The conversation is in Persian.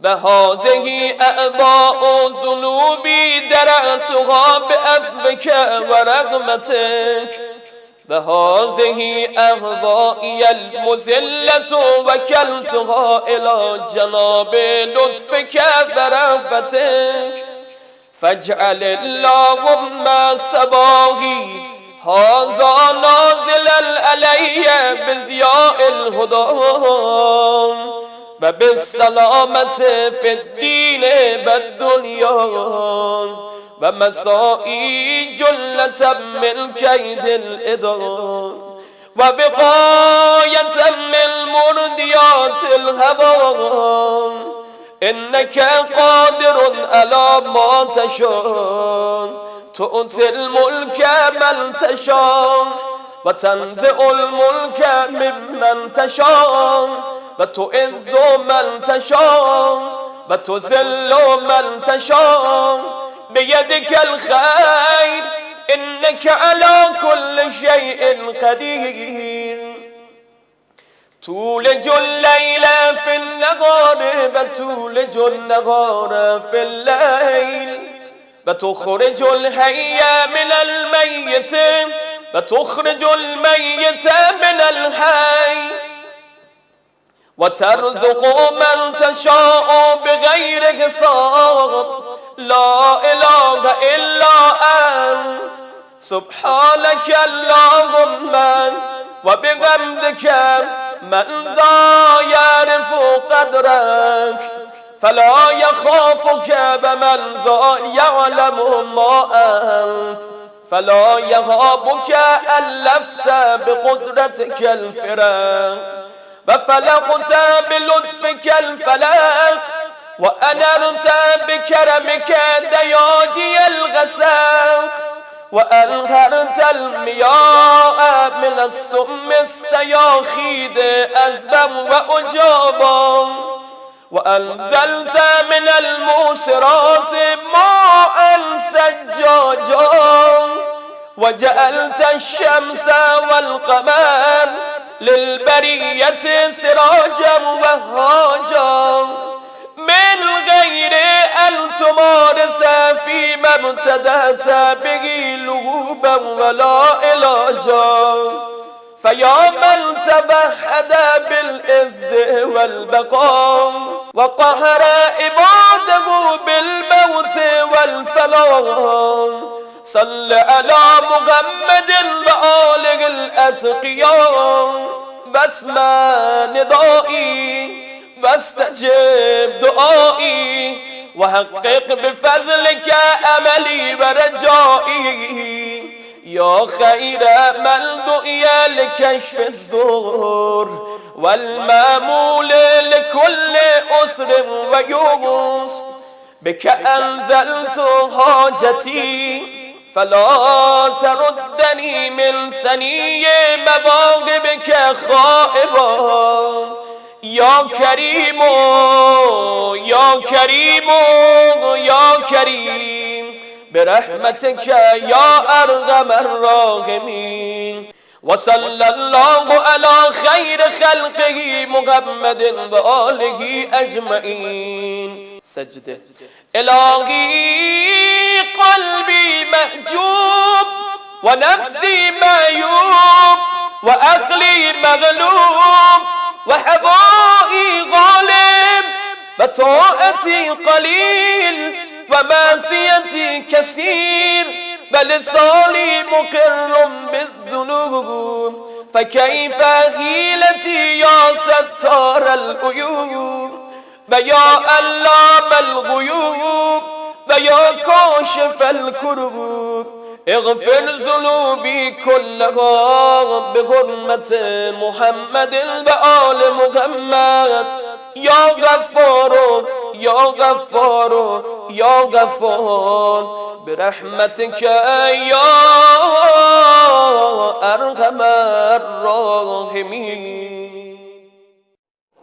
بهذه أعضاء ذنوبي درعتها بعفوك ورحمتك بهذه أعضائي المذلة وكلتها إلى جناب لطفك ورأفتك فاجعل اللهم صباحي هذا نازلا علي بضياء الهدى وبالسلامة في الدين والدنيا ومسائي جلة من كيد الإدار وبقاية من مرضيات الهوى إنك قادر على ما تشاء تؤتي الملك من تشاء وتنزع الملك ممن تشاء وتعز من تشاء وتذل من تشاء بيدك الخير إنك على كل شيء قدير تولج الليل في النهار وتولج النهار في الليل وتخرج الحي من الميت وتخرج الميت من الحي وترزق من تشاء بغير حساب لا إله إلا أنت سبحانك اللهم وبحمدك من ذا يعرف قدرك فلا يخافك بمن ذا يعلم ما أنت فلا يهابك ألفت بقدرتك الفراق وفلقت بلطفك الفلاق وأنرت بكرمك دياجي الغساق وأنهرت المياه من السم السياخيد أزبا وأجابا وأنزلت من الموسرات ماء سجاجا وجعلت الشمس والقمر للبرية سراجا وهاجا من غير أن تمارس فيما ابتدأت به لغوبا ولا علاجا فيا من تبهد بالعز والبقاء وقهر عباده بالموت والفلاح صل على محمد وآله الأتقياء واسمع ندائي واستجب دعائي وحقق بفضلك أملي ورجائي يا خير من دعي لكشف الزور والمامول لكل أسر ويوس بك أنزلت حاجتي فلا تردني من سني مواهبك خائبا يا كريم يا كريم يا كريم برحمتك يا أرحم الراحمين وصلى الله على خير خلقه محمد وآله أجمعين سجده إلهي قلبي محجوب ونفسي معيوب وعقلي مغلوب وحبائي غالب وطاعتي قليل ومعصيتي كثير بلساني مقر بالذنوب فكيف حيلتي يا ستار العيوب ويا علام الغيوب ويا كاشف الكروب اغفر ذنوبي كلها بحرمة محمد وآل محمد يا غفار يا غفار يا غفار برحمتك يا أرحم الراحمين.